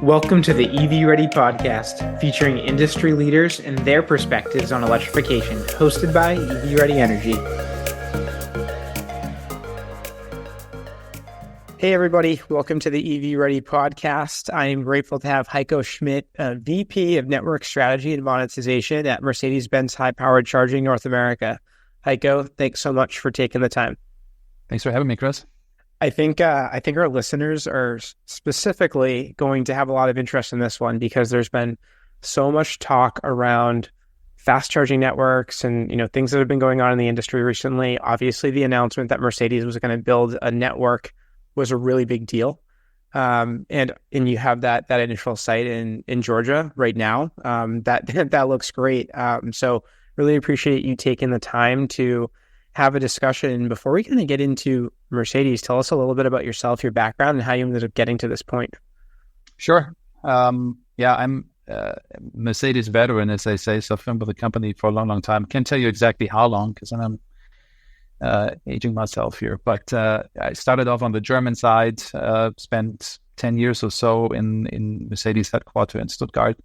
Welcome to the EV Ready podcast, featuring industry leaders and their perspectives on electrification, hosted by EV Ready Energy. Hey everybody, welcome to the EV Ready podcast. I am grateful to have Heiko Schmidt, VP of Network Strategy and Monetization at Mercedes Benz High Powered Charging North America. Heiko, thanks so much for taking the time. Thanks for having me, Chris. I think our listeners are specifically going to have a lot of interest in this one because there's been so much talk around fast charging networks and things that have been going on in the industry recently. Obviously, the announcement that Mercedes was going to build a network was a really big deal, and you have that initial site in Georgia right now. That looks great. So really appreciate you taking the time to have a discussion. Before we kind of get into Mercedes, tell us a little bit about yourself, your background, and how you ended up getting to this point. Sure. I'm a Mercedes veteran, as they say, so I've been with the company for a long, long time. Can't tell you exactly how long because I'm aging myself here. But I started off on the German side, spent 10 years or so in Mercedes headquarters in Stuttgart,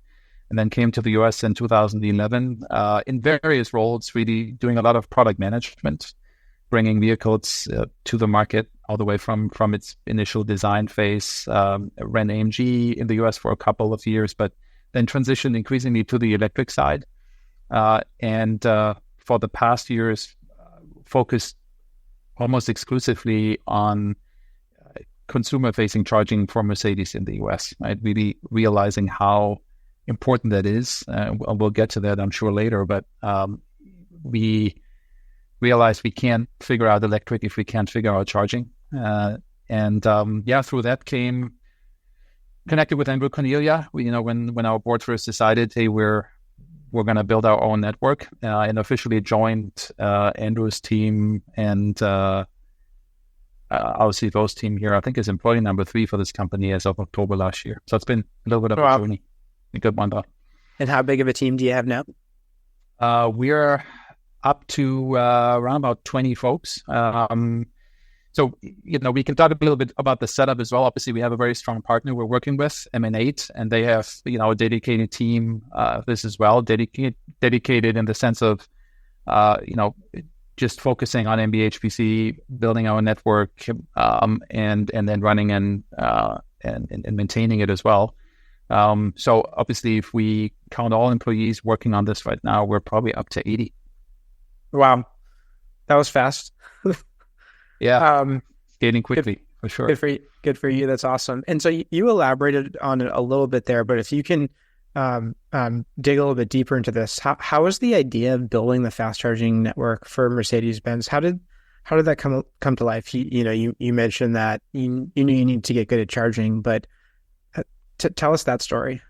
and then came to the US in 2011 in various roles, really doing a lot of product management, bringing vehicles to the market all the way from its initial design phase. Ran AMG in the US for a couple of years, but then transitioned increasingly to the electric side. And for the past years, focused almost exclusively on consumer-facing charging for Mercedes in the US, right? Really realizing how important that is. We'll get to that, I'm sure, later, but we realized we can't figure out electric if we can't figure out charging. Through that came connected with Andrew Cornelia. When our board first decided, hey, we're going to build our own network, and officially joined Andrew's team and our CFO's team here. I think is employee number 3 for this company as of October last year. So it's been a little bit of a journey. A good one, though. And how big of a team do you have now? We're up to around about 20 folks. So we can talk a little bit about the setup as well. Obviously, we have a very strong partner we're working with, M&8, and they have a dedicated team. This as well, dedicated in the sense of just focusing on MB/HPC, building our network, and then running and maintaining it as well. So obviously, if we count all employees working on this right now, we're probably up to 80. Wow, that was fast. Yeah, scaling quickly for sure. Good for you. That's awesome. And so you elaborated on it a little bit there, but if you can dig a little bit deeper into this, how was the idea of building the fast charging network for Mercedes Benz? How did that come to life? You mentioned that you knew you need to get good at charging, but tell us that story.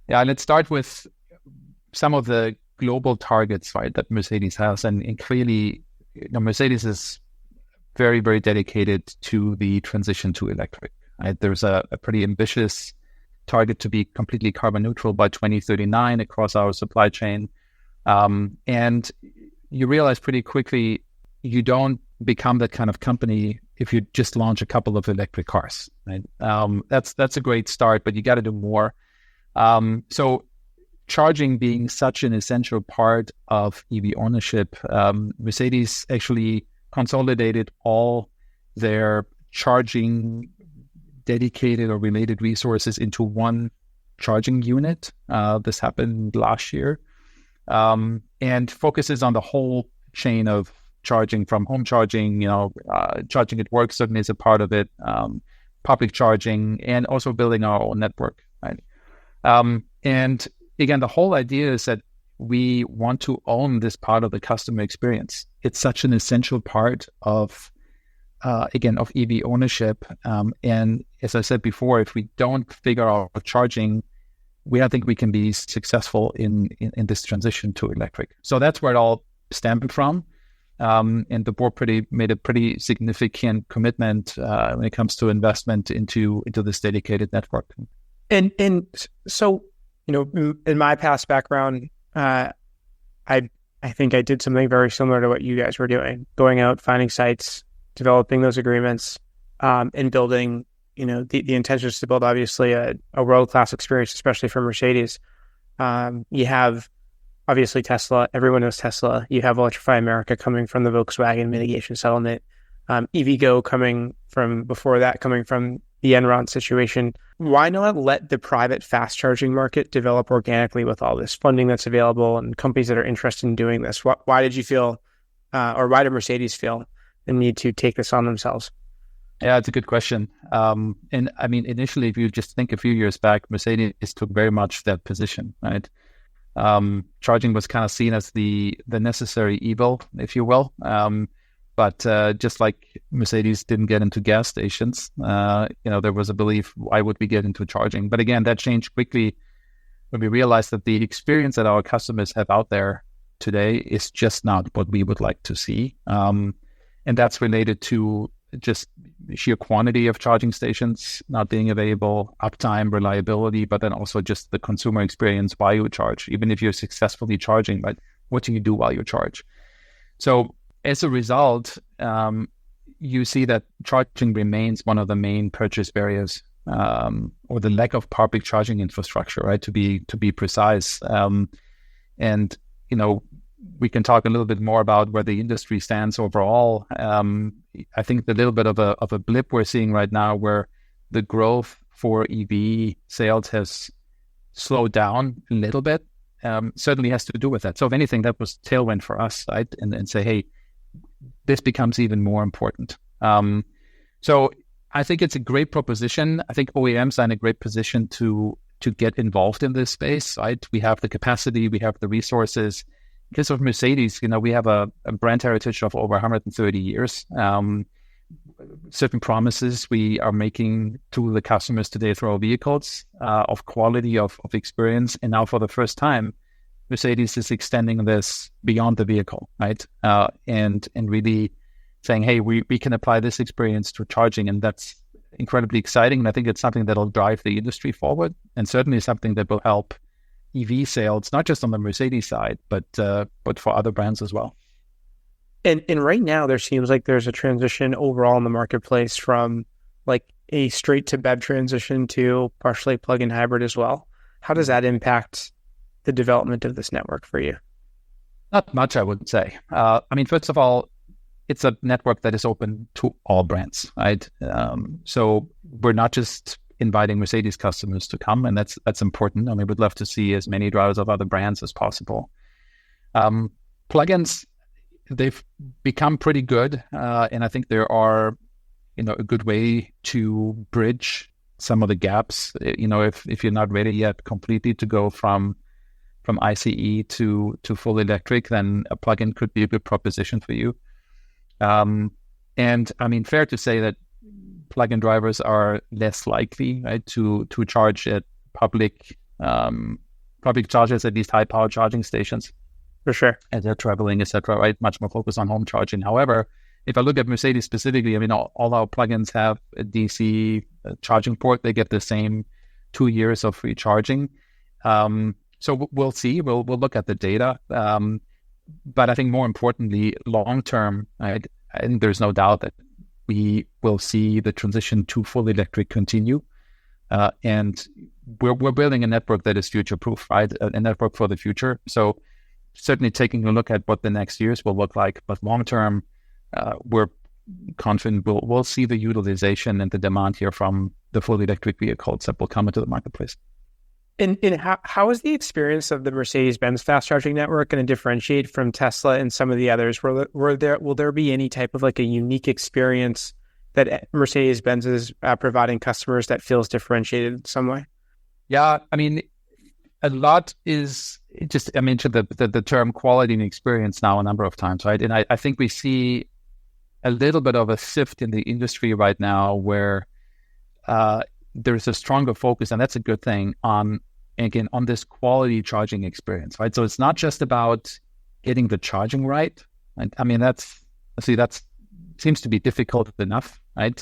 Yeah, let's start with some of the global targets, right, that Mercedes has. And clearly, Mercedes is very, very dedicated to the transition to electric. Right? There's a pretty ambitious target to be completely carbon neutral by 2039 across our supply chain. And you realize pretty quickly, you don't become that kind of company if you just launch a couple of electric cars, right? That's a great start, but you got to do more. So charging being such an essential part of EV ownership, Mercedes actually consolidated all their charging dedicated or related resources into one charging unit. This happened last year, and focuses on the whole chain of charging, from home charging, charging at work certainly is a part of it, public charging, and also building our own network, right? And again, the whole idea is that we want to own this part of the customer experience. It's such an essential part of EV ownership. And as I said before, if we don't figure out charging, we don't think we can be successful in this transition to electric. So that's where it all stemmed from. And the board made a pretty significant commitment when it comes to investment into this dedicated network. And so, in my past background, I think I did something very similar to what you guys were doing, going out, finding sites, developing those agreements, and building the intention is to build obviously a world-class experience, especially for Mercedes. You have obviously Tesla. Everyone knows Tesla. You have Electrify America coming from the Volkswagen mitigation settlement. EVgo coming from before that, coming from the Enron situation. Why not let the private fast charging market develop organically with all this funding that's available and companies that are interested in doing this? Why did you feel, or why did Mercedes feel the need to take this on themselves? Yeah, it's a good question. And I mean, initially, if you just think a few years back, Mercedes took very much that position, right? Charging was kind of seen as the necessary evil, if you will. But just like Mercedes didn't get into gas stations, there was a belief, why would we get into charging? But again, that changed quickly when we realized that the experience that our customers have out there today is just not what we would like to see. And that's related to just sheer quantity of charging stations not being available, uptime, reliability, but then also just the consumer experience while you charge, even if you're successfully charging, but what do you do while you charge? So as a result, you see that charging remains one of the main purchase barriers, or the lack of public charging infrastructure, right? To be precise. And we can talk a little bit more about where the industry stands overall. I think the little bit of a blip we're seeing right now, where the growth for EV sales has slowed down a little bit, certainly has to do with that. So if anything, that was tailwind for us, right? And say, hey, this becomes even more important. So I think it's a great proposition. I think OEMs are in a great position to get involved in this space, right? We have the capacity, we have the resources. Because of Mercedes, we have a brand heritage of over 130 years. Certain promises we are making to the customers today through our vehicles, of quality, of experience. And now for the first time, Mercedes is extending this beyond the vehicle, right? And really saying, hey, we can apply this experience to charging. And that's incredibly exciting. And I think it's something that'll drive the industry forward, and certainly something that will help EV sales, not just on the Mercedes side, but for other brands as well. And right now, there seems like there's a transition overall in the marketplace from like a straight to BEV transition to partially plug-in hybrid as well. How does that impact the development of this network for you? Not much, I would say. First of all, it's a network that is open to all brands, right? So we're not just inviting Mercedes customers to come, and that's important. We'd love to see as many drivers of other brands as possible. Plugins, they've become pretty good, and I think there are, a good way to bridge some of the gaps. If you're not ready yet completely to go from ICE to full electric, then a plug-in could be a good proposition for you. And fair to say that plug-in drivers are less likely, right, to charge at public chargers, at least high-power charging stations. For sure. As they're traveling, etc., right? Much more focused on home charging. However, if I look at Mercedes specifically, all our plugins have a DC charging port. They get the same 2 years of free charging. So we'll see. We'll look at the data. But I think more importantly, long-term, I think there's no doubt that we will see the transition to full electric continue. And we're building a network that is future-proof, right? A network for the future. So certainly taking a look at what the next years will look like. But long-term, we're confident we'll see the utilization and the demand here from the full electric vehicles that will come into the marketplace. And how is the experience of the Mercedes Benz fast charging network going to differentiate from Tesla and some of the others? Will there be any type of like a unique experience that Mercedes Benz is providing customers that feels differentiated in some way? Yeah, a lot is just, I mentioned the term quality and experience now a number of times, right? And I think we see a little bit of a shift in the industry right now where there's a stronger focus, and that's a good thing, on this quality charging experience, right? So it's not just about getting the charging right. That seems to be difficult enough, right?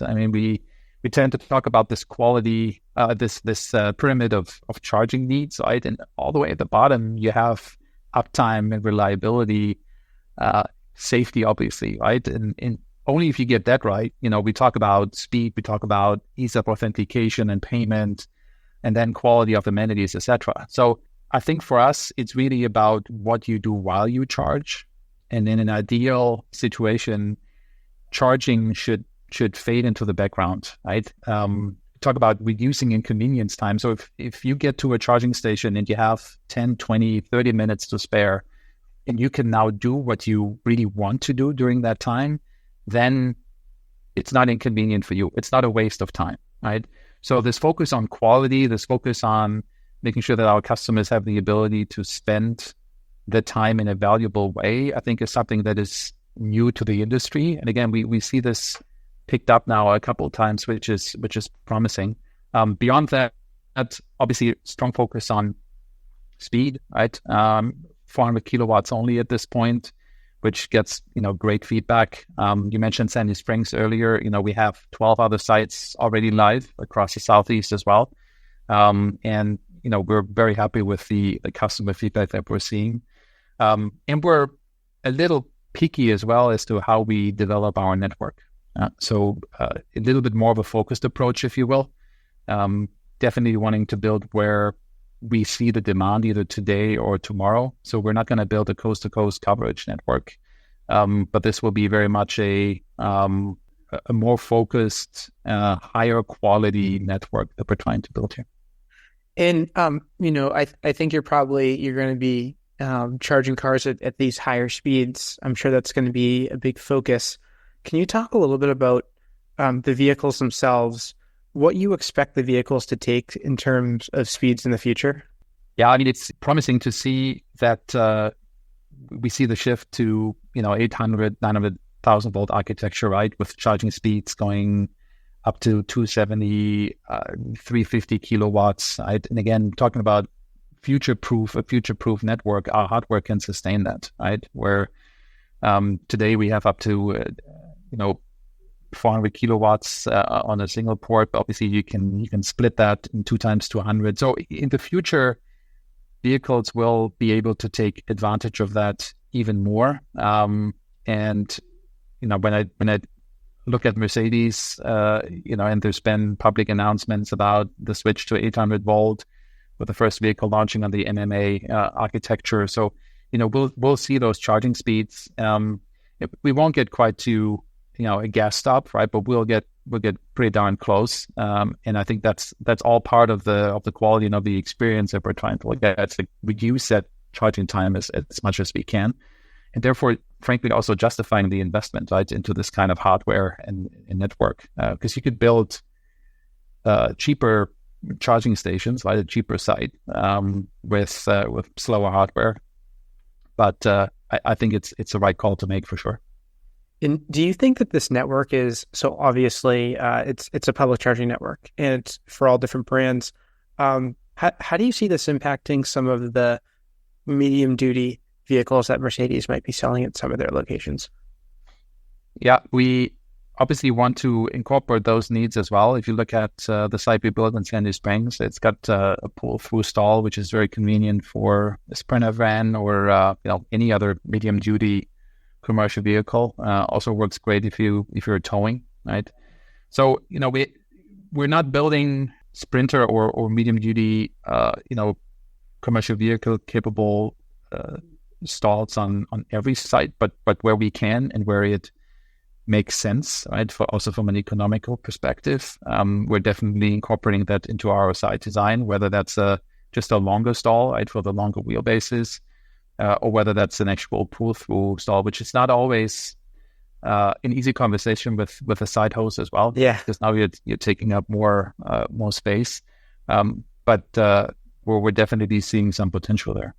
We tend to talk about this quality, this pyramid of charging needs, right? And all the way at the bottom, you have uptime and reliability, safety, obviously, right? And only if you get that right, we talk about speed, we talk about ease of authentication and payment, and then quality of amenities, etc. So I think for us, it's really about what you do while you charge. And in an ideal situation, charging should fade into the background, right? Talk about reducing inconvenience time. So if you get to a charging station and you have 10, 20, 30 minutes to spare, and you can now do what you really want to do during that time, then it's not inconvenient for you. It's not a waste of time, right? So this focus on quality, this focus on making sure that our customers have the ability to spend the time in a valuable way, I think is something that is new to the industry. And again, we see this picked up now a couple of times, which is promising. Beyond that, obviously strong focus on speed, right? 400 kilowatts only at this point, which gets great feedback. You mentioned Sandy Springs earlier. We have 12 other sites already live across the Southeast as well, and we're very happy with the customer feedback that we're seeing, and we're a little picky as well as to how we develop our network. So a little bit more of a focused approach, if you will. Definitely wanting to build where we see the demand either today or tomorrow. So we're not going to build a coast-to-coast coverage network, but this will be very much a more focused, higher quality network that we're trying to build here. And I think you're going to be charging cars at these higher speeds. I'm sure that's going to be a big focus. Can you talk a little bit about the vehicles themselves? What you expect the vehicles to take in terms of speeds in the future? Yeah, I mean, it's promising to see that we see the shift to 800, 900,000 volt architecture, right, with charging speeds going up to 270, 350 kilowatts, right? And again, talking about a future-proof network, our hardware can sustain that, right? Where today we have up to 400 kilowatts on a single port. But obviously, you can split that in 2 times 200. So in the future, vehicles will be able to take advantage of that even more. And when I look at Mercedes, and there's been public announcements about the switch to 800 volt with the first vehicle launching on the NMA architecture. So we'll see those charging speeds. We won't get quite to a gas stop, right? But we'll get pretty darn close. And I think that's all part of the quality and of the experience that we're trying to look at. It's like reduce that charging time as much as we can, and therefore, frankly, also justifying the investment, right, into this kind of hardware and network, because you could build cheaper charging stations, right, a cheaper site with slower hardware. But I think it's the right call to make for sure. And do you think that this network is, so obviously it's a public charging network and it's for all different brands. How do you see this impacting some of the medium duty vehicles that Mercedes might be selling at some of their locations? Yeah, we obviously want to incorporate those needs as well. If you look at the site we built in Sandy Springs, it's got a pull-through stall, which is very convenient for a Sprinter van or any other medium-duty commercial vehicle. Also works great if you're towing, right? So we're not building Sprinter or medium-duty commercial vehicle capable stalls on every site, but where we can and where it makes sense, right? Also from an economical perspective, we're definitely incorporating that into our site design, whether that's just a longer stall, right, for the longer wheelbases, or whether that's an actual pull-through stall, which is not always an easy conversation with a site host as well. Yeah, because now you're taking up more space, but we're definitely seeing some potential there.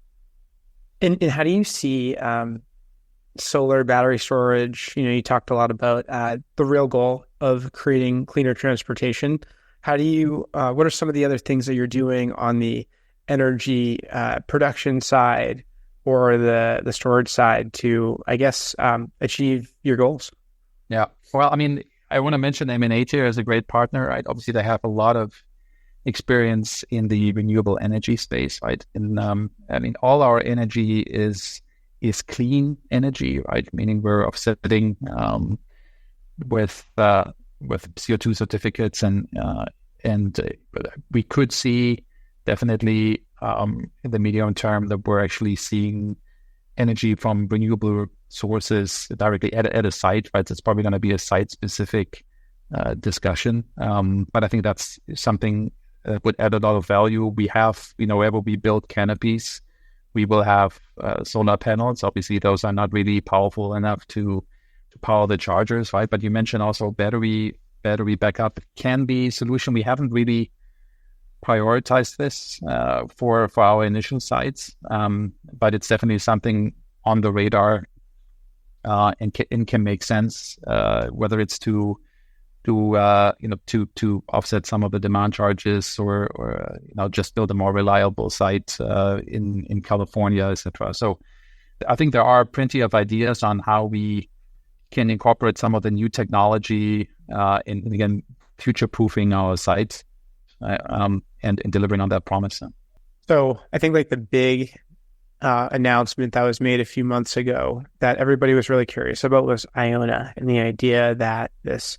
And how do you see solar battery storage? You talked a lot about the real goal of creating cleaner transportation. How do you? What are some of the other things that you're doing on the energy production side or the storage side to, I guess, achieve your goals? Yeah. Well, I mean, I want to mention M&A here as a great partner, right? Obviously, they have a lot of experience in the renewable energy space, right? And I mean, all our energy is clean energy, right? Meaning we're offsetting with CO2 certificates, and we could see definitely in the medium term that we're actually seeing energy from renewable sources directly at a site, right? It's probably going to be a site-specific discussion, but I think that's something that would add a lot of value. We have, wherever we build canopies, we will have solar panels. Obviously, those are not really powerful enough to power the chargers, right? But you mentioned also battery backup can be a solution. We haven't really prioritized this for our initial sites, but it's definitely something on the radar, and can make sense, whether it's to offset some of the demand charges, or just build a more reliable site in California, etc. So I think there are plenty of ideas on how we can incorporate some of the new technology in again future-proofing our sites, and delivering on that promise. So I think like the big announcement that was made a few months ago that everybody was really curious about was Ionna, and the idea that this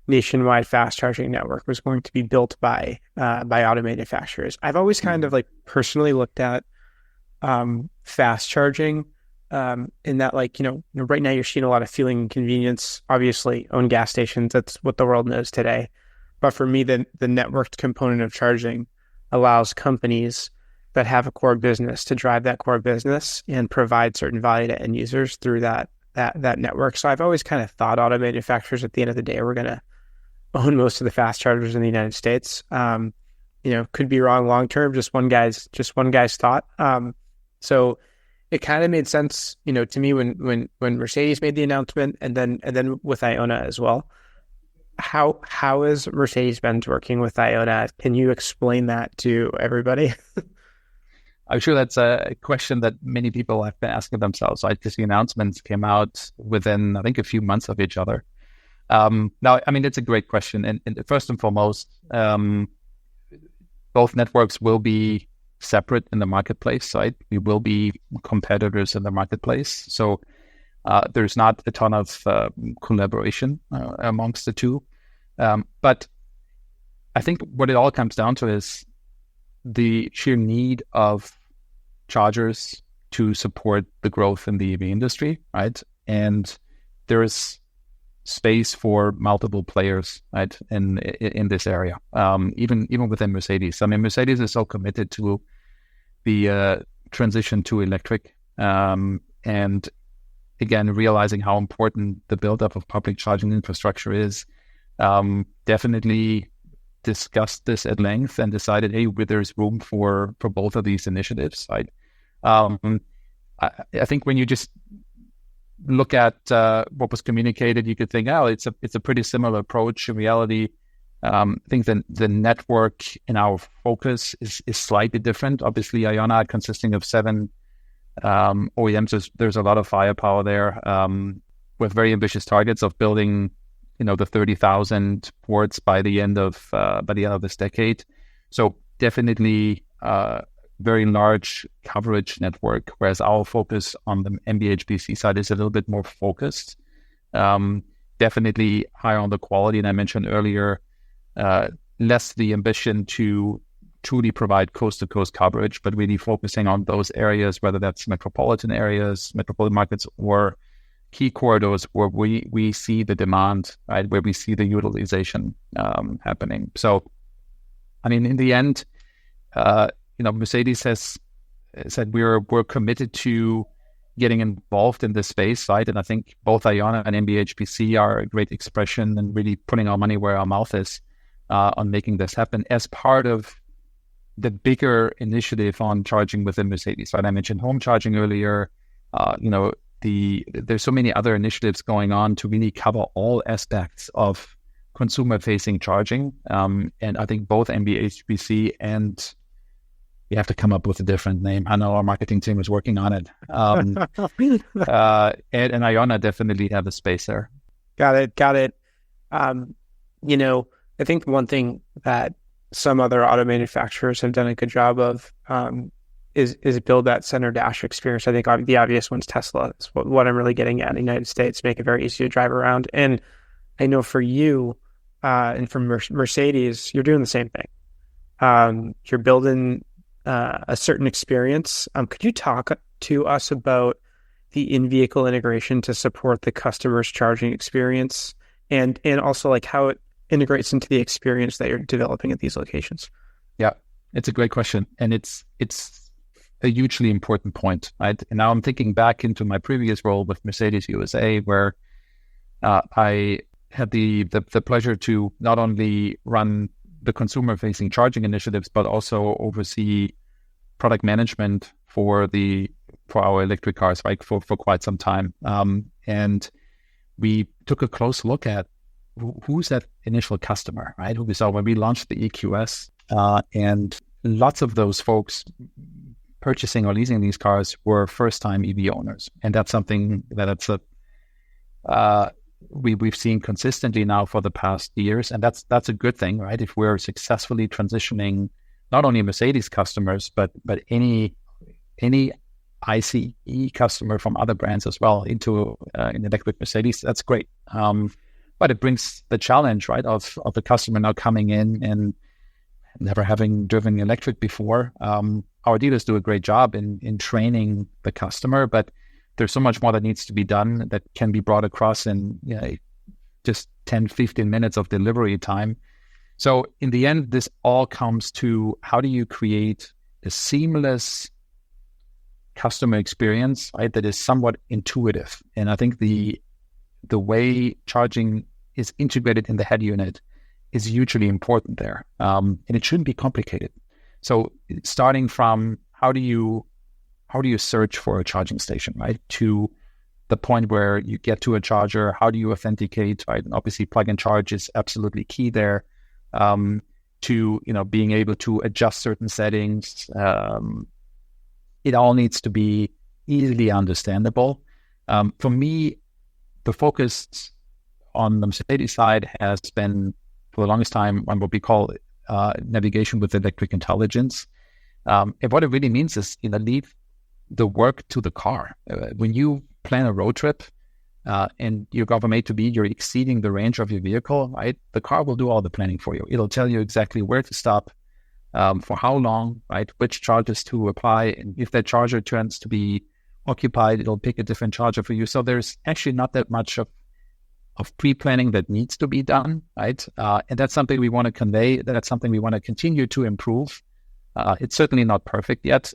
nationwide fast charging network was going to be built by auto manufacturers. I've always kind of like personally looked at fast charging in that, like, right now you're seeing a lot of fueling and convenience, obviously own gas stations. That's what the world knows today. But for me, the networked component of charging allows companies that have a core business to drive that core business and provide certain value to end users through that network. So I've always kind of thought auto manufacturers at the end of the day were going to own most of the fast chargers in the United States. Could be wrong long term, just one guy's thought. So it kind of made sense, to me when Mercedes made the announcement, and then with Ionna as well. How is Mercedes Benz working with Ionna? Can you explain that to everybody? I'm sure that's a question that many people have been asking themselves. Right? Because the announcements came out within, I think, a few months of each other. Now, I mean, it's a great question. And first and foremost, both networks will be separate in the marketplace, right? We will be competitors in the marketplace. So there's not a ton of collaboration amongst the two. But I think what it all comes down to is the sheer need of chargers to support the growth in the EV industry, right? And there is space for multiple players, right, in this area, even within Mercedes. I mean, Mercedes is so committed to the transition to electric, and again, realizing how important the buildup of public charging infrastructure is. Definitely discussed this at length and decided, hey, there's room for both of these initiatives. Right? I think when you just look at what was communicated, you could think, oh, it's a pretty similar approach. In reality, I think the network in our focus is slightly different. Obviously, Ionna consisting of 7 OEMs, there's a lot of firepower there, with very ambitious targets of building, the 30,000 ports by the end of this decade. So definitely very large coverage network, whereas our focus on the MB/HPC side is a little bit more focused. Definitely higher on the quality, and I mentioned earlier, less the ambition to truly provide coast-to-coast coverage, but really focusing on those areas, whether that's metropolitan areas, metropolitan markets, or key corridors where we see the demand, right, where we see the utilization happening. So, I mean, in the end, Mercedes has said we're committed to getting involved in this space, right? And I think both Ionna and MB/HPC are a great expression and really putting our money where our mouth is on making this happen as part of the bigger initiative on charging within Mercedes, right? I mentioned home charging earlier. There's so many other initiatives going on to really cover all aspects of consumer-facing charging. And I think both MB/HPC and we have to come up with a different name. I know our marketing team is working on it. And Ionna definitely have a space there. Got it. I think one thing that some other auto manufacturers have done a good job of is build that center dash experience. I think the obvious one's Tesla. It's what I'm really getting at in the United States, make it very easy to drive around. And I know for you and for Mercedes, you're doing the same thing. You're building a certain experience. Could you talk to us about the in-vehicle integration to support the customer's charging experience, and also like how it integrates into the experience that you're developing at these locations? Yeah, it's a great question, and it's a hugely important point, right? And now I'm thinking back into my previous role with Mercedes USA, where I had the pleasure to not only run the consumer-facing charging initiatives, but also oversee product management for our electric cars, right, for quite some time. And we took a close look at who's that initial customer, right? Who we saw when we launched the EQS, and lots of those folks purchasing or leasing these cars were first-time EV owners, and that's something we've seen consistently now for the past years, and that's a good thing, right? If we're successfully transitioning not only Mercedes customers, but any ICE customer from other brands as well into an electric Mercedes, that's great. But it brings the challenge, right, of the customer now coming in and never having driven electric before. Our dealers do a great job in training the customer, but there's so much more that needs to be done that can be brought across in just 10, 15 minutes of delivery time. So in the end, this all comes to how do you create a seamless customer experience, right, that is somewhat intuitive. And I think the way charging is integrated in the head unit is hugely important there. And it shouldn't be complicated. So starting from how do you search for a charging station, right, to the point where you get to a charger, how do you authenticate, right? And obviously plug and charge is absolutely key there, to, being able to adjust certain settings. It all needs to be easily understandable. For me, the focus on the Mercedes side has been for the longest time on what we call navigation with electric intelligence. And what it really means is, leave the work to the car. When you plan a road trip and you're government to be, you're exceeding the range of your vehicle, right? The car will do all the planning for you. It'll tell you exactly where to stop, for how long, right? Which chargers to apply. And if that charger turns to be occupied, it'll pick a different charger for you. So there's actually not that much of pre-planning that needs to be done, right? And that's something we want to convey. That's something we want to continue to improve. It's certainly not perfect yet,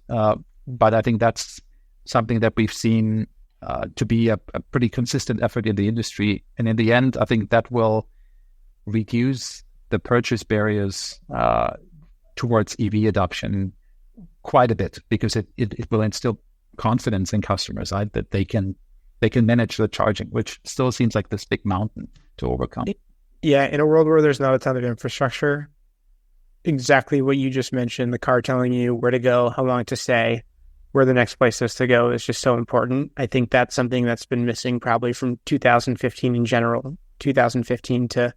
but I think that's something that we've seen to be a pretty consistent effort in the industry. And in the end, I think that will reduce the purchase barriers towards EV adoption quite a bit, because it will instill confidence in customers, right, that they can manage the charging, which still seems like this big mountain to overcome. Yeah, in a world where there's not a ton of infrastructure, exactly what you just mentioned, the car telling you where to go, how long to stay, where the next place is to go is just so important. I think that's something that's been missing probably from 2015 in general, 2015 to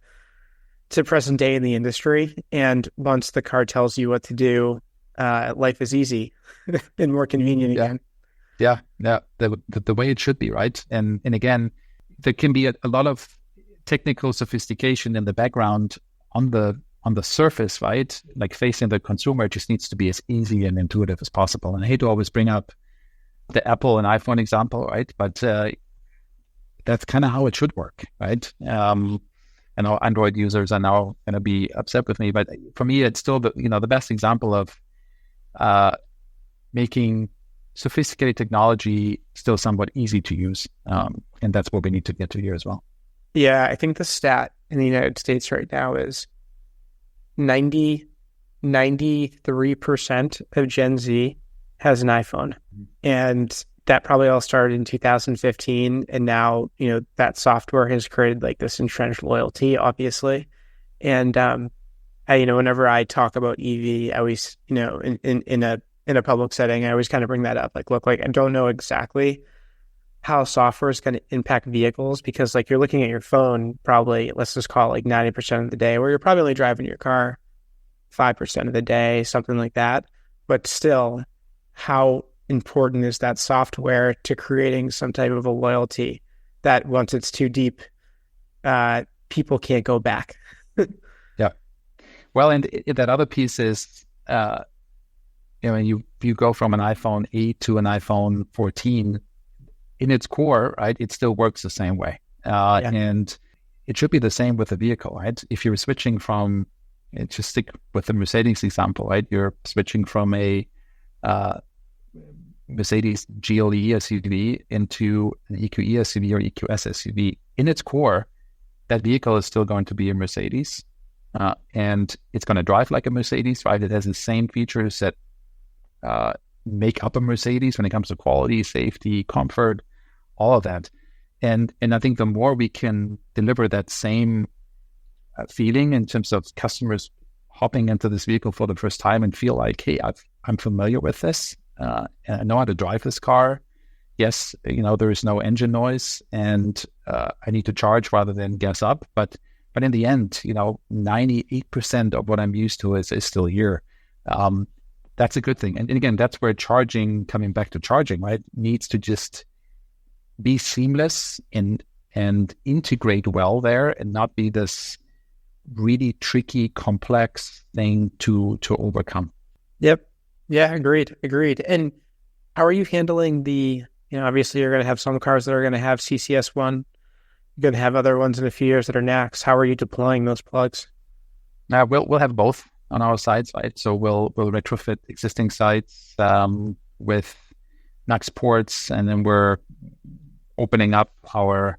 present day in the industry. And once the car tells you what to do, life is easy and more convenient again. Yeah, the way it should be, right? And again, there can be a lot of technical sophistication in the background on the surface, right? Like facing the consumer, it just needs to be as easy and intuitive as possible. And I hate to always bring up the Apple and iPhone example, right? But that's kind of how it should work, right? I know Android users are now going to be upset with me, but for me, it's still the best example of making sophisticated technology still somewhat easy to use. And that's what we need to get to here as well. Yeah, I think the stat in the United States right now is 93% of Gen Z has an iPhone. Mm-hmm. And that probably all started in 2015. And now, that software has created like this entrenched loyalty, obviously. And, whenever I talk about EV, I always, in a public setting, I always kind of bring that up. Like, look, like, I don't know exactly how software is going to impact vehicles, because like you're looking at your phone, probably, let's just call it like 90% of the day, where you're probably only driving your car 5% of the day, something like that. But still, how important is that software to creating some type of a loyalty that once it's too deep, people can't go back. Yeah. Well, and that other piece is, you go from an iPhone 8 to an iPhone 14. In its core, right, it still works the same way. And it should be the same with the vehicle, right? If you're switching from, just stick with the Mercedes example, right? You're switching from a Mercedes GLE SUV into an EQE SUV or EQS SUV. In its core, that vehicle is still going to be a Mercedes, and it's going to drive like a Mercedes, right? It has the same features that make up a Mercedes when it comes to quality, safety, comfort, all of that. And I think the more we can deliver that same feeling in terms of customers hopping into this vehicle for the first time and feel like, hey, I'm familiar with this, and I know how to drive this car. Yes, there is no engine noise, and I need to charge rather than gas up. But in the end, 98% of what I'm used to is still here. That's a good thing. And again, that's where coming back to charging, right, needs to just be seamless and integrate well there, and not be this really tricky, complex thing to overcome. Yep. Yeah, agreed. And how are you handling obviously you're going to have some cars that are going to have CCS1. You're going to have other ones in a few years that are NACS. How are you deploying those plugs? We'll have both on our sites, right? So we'll retrofit existing sites with NACS ports, and then we're opening up our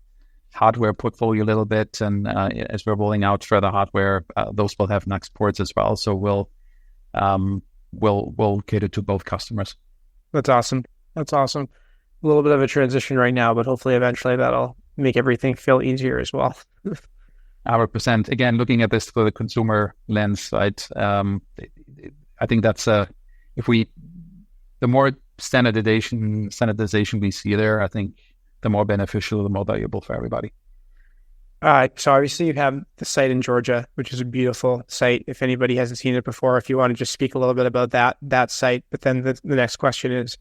hardware portfolio a little bit. And as we're rolling out further hardware, those will have NACS ports as well. So we'll cater to both customers. That's awesome. A little bit of a transition right now, but hopefully eventually that'll make everything feel easier as well. 100%. Again, looking at this through the consumer lens, right? I think that's the more standardization we see there, I think the more beneficial, the more valuable for everybody. So obviously you have the site in Georgia, which is a beautiful site. If anybody hasn't seen it before, if you want to just speak a little bit about that site. But then the next question is,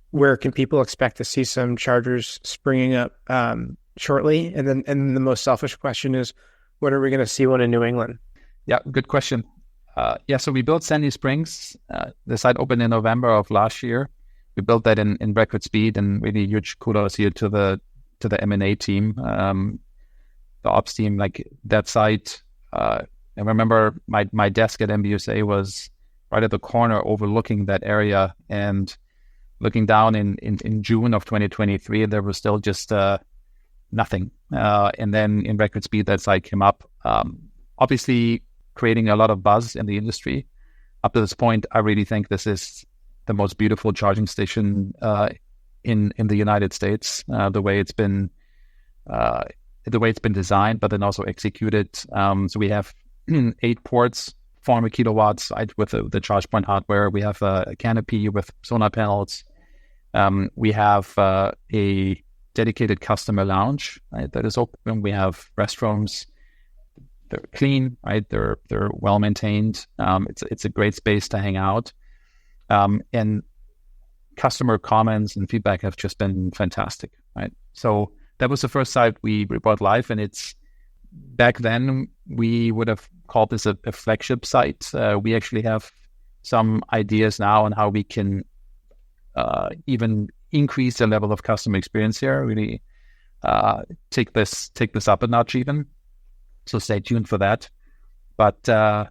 where can people expect to see some chargers springing up shortly? And then the most selfish question is, when are we going to see one in New England? Yeah, good question. So we built Sandy Springs. The site opened in November of last year. We built that in record speed, and really huge kudos here to the M&A team, the ops team. Like that site, I remember my desk at MBUSA was right at the corner overlooking that area, and looking down in June of 2023, there was still just nothing. And then in record speed, that site came up, obviously creating a lot of buzz in the industry. Up to this point, I really think this is the most beautiful charging station in the United States. The way it's been designed, but then also executed. So we have 8 ports, 400 kilowatts, right, with the charge point hardware. We have a canopy with solar panels. We have a dedicated customer lounge, right, that is open. We have restrooms. They're clean, right? They're well maintained. It's a great space to hang out. And customer comments and feedback have just been fantastic, right? So that was the first site we brought live, and it's back then we would have called this a flagship site. We actually have some ideas now on how we can even increase the level of customer experience here. Really take this up a notch even. So stay tuned for that. But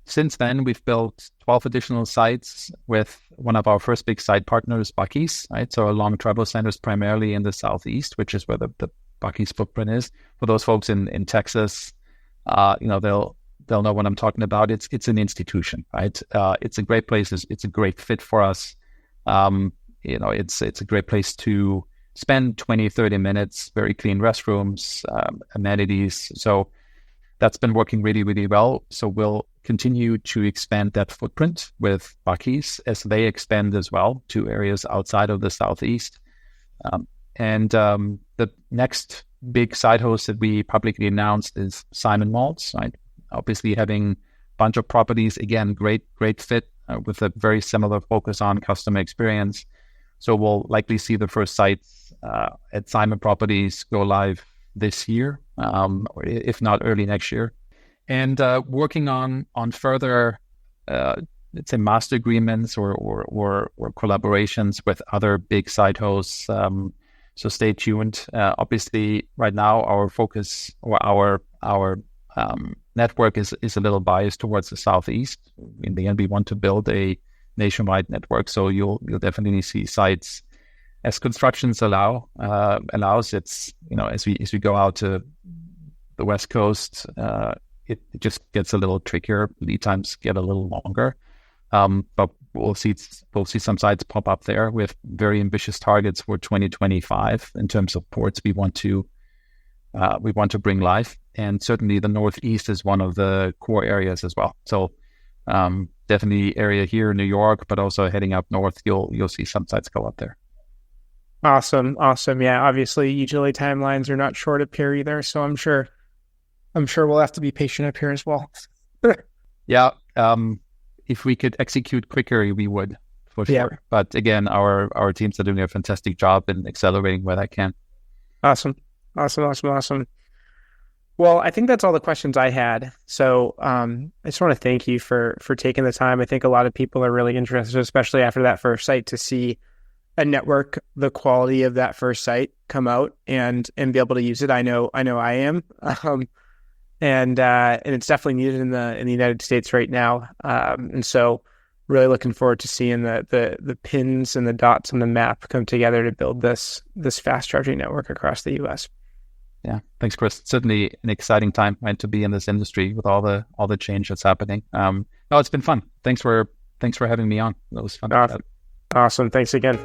since then, we've built 12 additional sites with one of our first big site partners, Buc-ee's, right? So along travel centers, primarily in the Southeast, which is where the Buc-ee's footprint is. For those folks in Texas, they'll know what I'm talking about. It's an institution, right? It's a great place. It's a great fit for us. It's a great place to spend 20, 30 minutes, very clean restrooms, amenities. So that's been working really, really well. So we'll continue to expand that footprint with Buc-ee's as they expand as well to areas outside of the Southeast. And the next big site host that we publicly announced is Simon Malls, right? Obviously having a bunch of properties, again, great fit with a very similar focus on customer experience. So we'll likely see the first sites at Simon Properties go live this year. or if not early next year. And working on further, let's say, master agreements or collaborations with other big site hosts. So stay tuned. Obviously, right now our focus or our network is a little biased towards the southeast. In the end, we want to build a nationwide network. So you'll definitely see sites as constructions allows. It's, as we go out to the West Coast, it just gets a little trickier. Lead times get a little longer. But we'll see some sites pop up there with very ambitious targets for 2025 in terms of ports we want to bring live. And certainly the Northeast is one of the core areas as well. So definitely area here in New York, but also heading up north, you'll see some sites go up there. Awesome. Yeah, obviously utility timelines are not short up here either. So I'm sure we'll have to be patient up here as well. Yeah. If we could execute quicker, we would, for sure. Yeah. But again, our teams are doing a fantastic job in accelerating where they can. Awesome. Well, I think that's all the questions I had. So I just want to thank you for taking the time. I think a lot of people are really interested, especially after that first site, to see a network, the quality of that first site come out and be able to use it. I know I am. And it's definitely needed in the United States right now. And so really looking forward to seeing the pins and the dots on the map come together to build this fast charging network across the US. Yeah. Thanks, Chris. Certainly an exciting time, right, to be in this industry with all the change that's happening. No, it's been fun. Thanks for having me on. That was fun. Awesome. Thanks again.